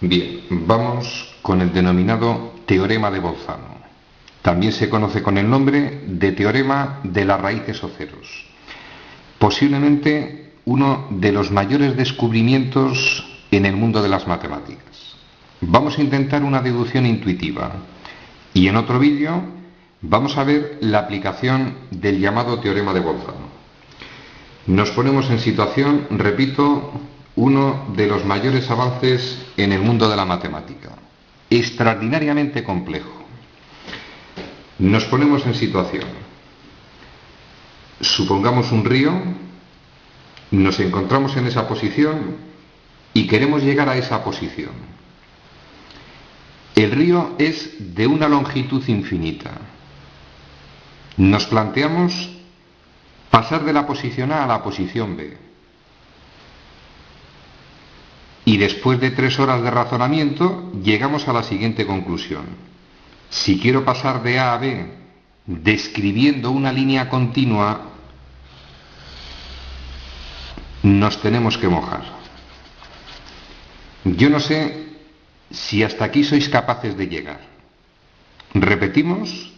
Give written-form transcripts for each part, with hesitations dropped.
Bien, vamos con el denominado teorema de Bolzano. También se conoce con el nombre de teorema de las raíces o ceros. Posiblemente uno de los mayores descubrimientos en el mundo de las matemáticas. Vamos a intentar una deducción intuitiva y en otro vídeo vamos a ver la aplicación del llamado teorema de Bolzano. Nos ponemos en situación, repito, uno de los mayores avances en el mundo de la matemática, extraordinariamente complejo. Nos ponemos en situación. Supongamos un río, nos encontramos en esa posición y queremos llegar a esa posición. El río es de una longitud infinita. Nos planteamos pasar de la posición A a la posición B. Y después de 3 horas de razonamiento llegamos a la siguiente conclusión. Si quiero pasar de A a B describiendo una línea continua, nos tenemos que mojar. Yo no sé si hasta aquí sois capaces de llegar. Repetimos,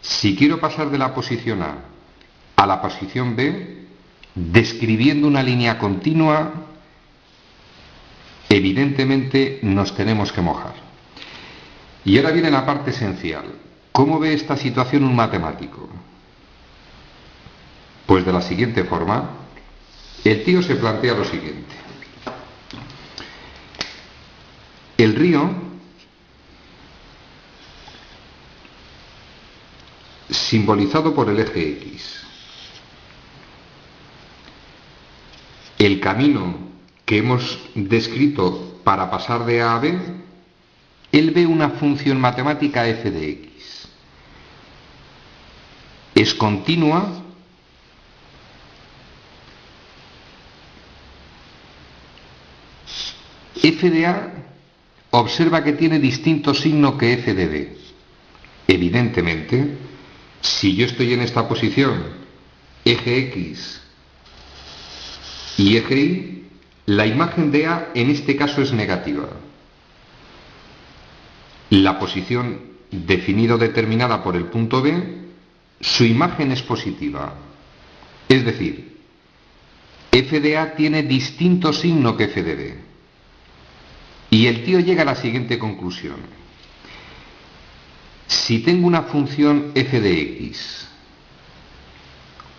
si quiero pasar de la posición A la posición B, describiendo una línea continua, evidentemente nos tenemos que mojar. Y ahora viene la parte esencial. ¿Cómo ve esta situación un matemático? Pues de la siguiente forma. El tío se plantea lo siguiente. El río simbolizado por el eje X. El camino que hemos descrito para pasar de A a B, él ve una función matemática f de x. Es continua f de A. Observa que tiene distinto signo que f de B. Evidentemente, si yo estoy en esta posición, eje X y eje Y, la imagen de A en este caso es negativa. La posición definida o determinada por el punto B, su imagen es positiva. Es decir, f de A tiene distinto signo que f de B. Y el tío llega a la siguiente conclusión. Si tengo una función f de x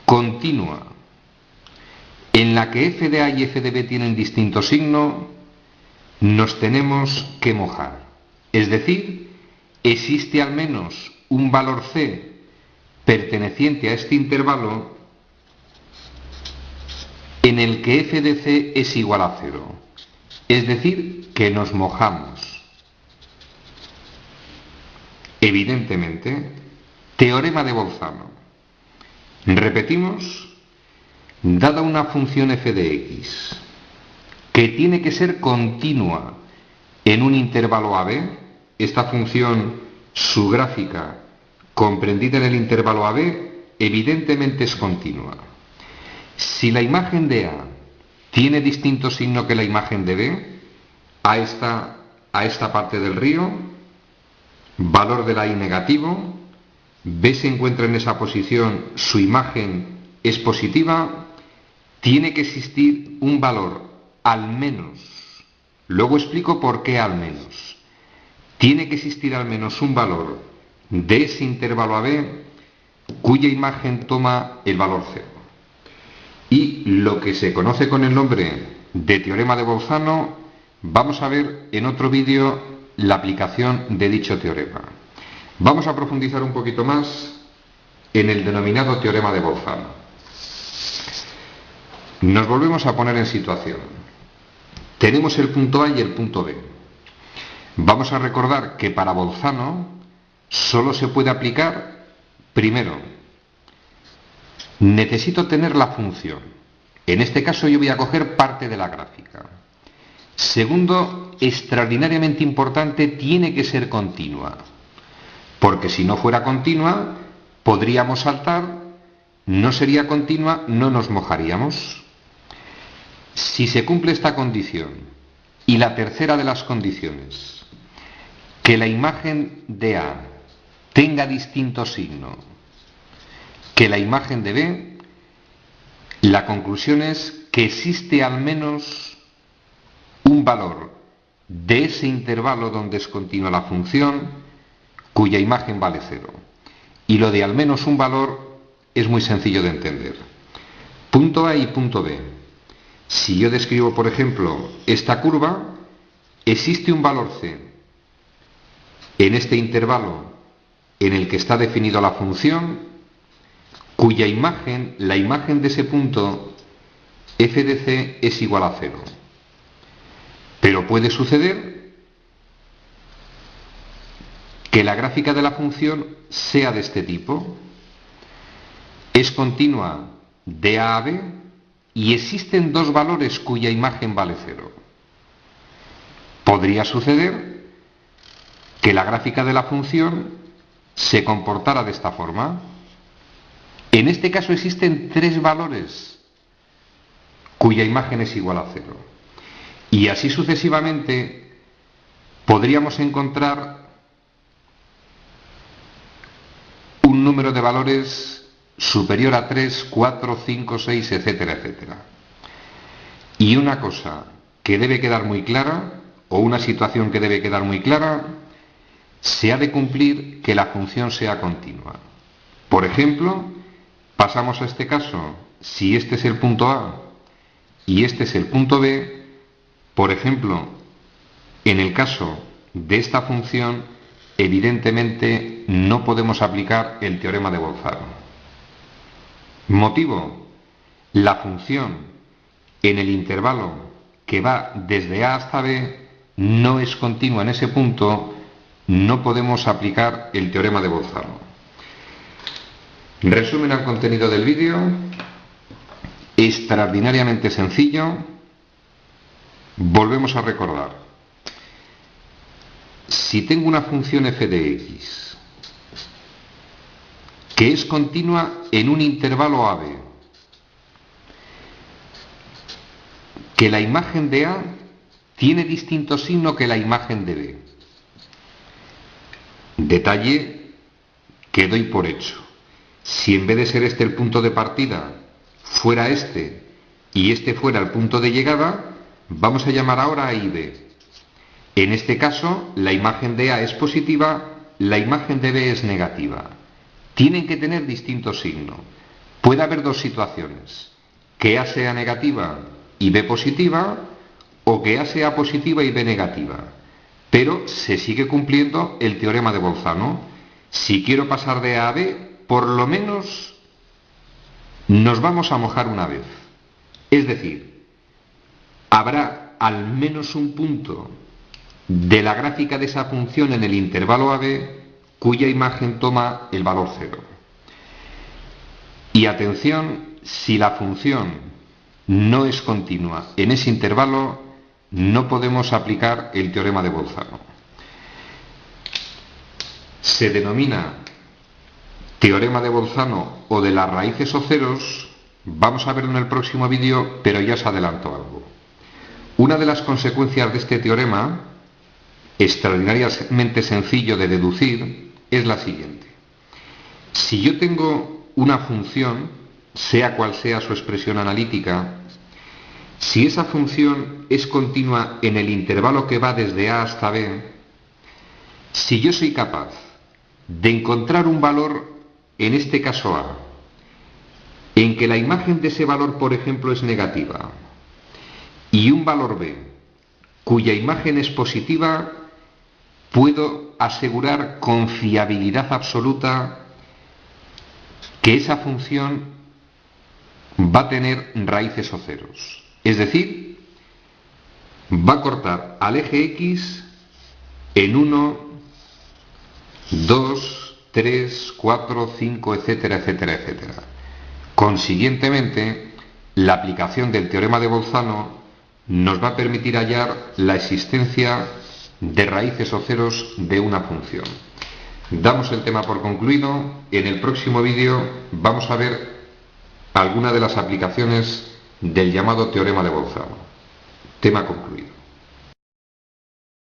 continua en la que f de A y f de B tienen distinto signo, nos tenemos que mojar. Es decir, existe al menos un valor c perteneciente a este intervalo en el que f de c es igual a 0. Es decir, que nos mojamos. Evidentemente, teorema de Bolzano. Repetimos, dada una función f de x que tiene que ser continua en un intervalo AB, esta función, su gráfica comprendida en el intervalo AB, evidentemente es continua. Si la imagen de A tiene distinto signo que la imagen de B, a esta parte del río, valor de la I negativo, B se encuentra en esa posición, su imagen es positiva, tiene que existir un valor al menos, luego explico por qué al menos, tiene que existir al menos un valor de ese intervalo AB cuya imagen toma el valor 0. Y lo que se conoce con el nombre de teorema de Bolzano, vamos a ver en otro vídeo la aplicación de dicho teorema. Vamos a profundizar un poquito más en el denominado teorema de Bolzano. Nos volvemos a poner en situación. Tenemos el punto A y el punto B. Vamos a recordar que para Bolzano solo se puede aplicar, primero, necesito tener la función. En este caso yo voy a coger parte de la gráfica. Segundo, extraordinariamente importante, tiene que ser continua. Porque si no fuera continua, podríamos saltar, no sería continua, no nos mojaríamos. Si se cumple esta condición Y la tercera de las condiciones, que la imagen de A tenga distinto signo que la imagen de B, la conclusión es que existe al menos un valor de ese intervalo donde es continua la función cuya imagen vale 0. Y lo de al menos un valor es muy sencillo de entender. Punto A y punto B. Si yo describo, por ejemplo, esta curva, existe un valor C en este intervalo en el que está definido la función, cuya imagen, la imagen de ese punto, f de c es igual a 0. Pero puede suceder que la gráfica de la función sea de este tipo. Es continua de A a B y existen dos valores cuya imagen vale 0. Podría suceder que la gráfica de la función se comportara de esta forma. En este caso existen tres valores cuya imagen es igual a 0. Y así sucesivamente podríamos encontrar un número de valores superior a 3, 4, 5, 6, etcétera, etcétera. Y una cosa que debe quedar muy clara, o una situación que debe quedar muy clara, se ha de cumplir que la función sea continua. Por ejemplo, pasamos a este caso, si este es el punto A y este es el punto B, por ejemplo, en el caso de esta función, evidentemente no podemos aplicar el teorema de Bolzano. Motivo: la función en el intervalo que va desde A hasta B no es continua en ese punto, no podemos aplicar el teorema de Bolzano. Resumen al contenido del vídeo: extraordinariamente sencillo. Volvemos a recordar: si tengo una función f de x que es continua en un intervalo AB, que la imagen de A tiene distinto signo que la imagen de B. Detalle que doy por hecho: si en vez de ser este el punto de partida fuera este y este fuera el punto de llegada, vamos a llamar ahora A y B. En este caso, la imagen de A es positiva, la imagen de B es negativa. Tienen que tener distinto signo. Puede haber dos situaciones: que A sea negativa y B positiva, o que A sea positiva y B negativa. Pero se sigue cumpliendo el teorema de Bolzano. Si quiero pasar de A a B, por lo menos nos vamos a mojar una vez. Es decir, habrá al menos un punto de la gráfica de esa función en el intervalo AB cuya imagen toma el valor 0. Y atención, si la función no es continua en ese intervalo, no podemos aplicar el teorema de Bolzano. Se denomina teorema de Bolzano o de las raíces o ceros. Vamos a verlo en el próximo vídeo, pero ya os adelanto algo. Una de las consecuencias de este teorema, extraordinariamente sencillo de deducir, es la siguiente: si yo tengo una función, sea cual sea su expresión analítica, si esa función es continua en el intervalo que va desde A hasta B, si yo soy capaz de encontrar un valor, en este caso A, en que la imagen de ese valor, por ejemplo, es negativa, y un valor B, cuya imagen es positiva, puedo asegurar con fiabilidad absoluta que esa función va a tener raíces o ceros. Es decir, va a cortar al eje X en 1, 2, 3, 4, 5, etcétera, etcétera, etcétera. Consiguientemente, la aplicación del teorema de Bolzano nos va a permitir hallar la existencia de raíces o ceros de una función. Damos el tema por concluido. En el próximo vídeo vamos a ver algunas de las aplicaciones del llamado teorema de Bolzano. Tema concluido.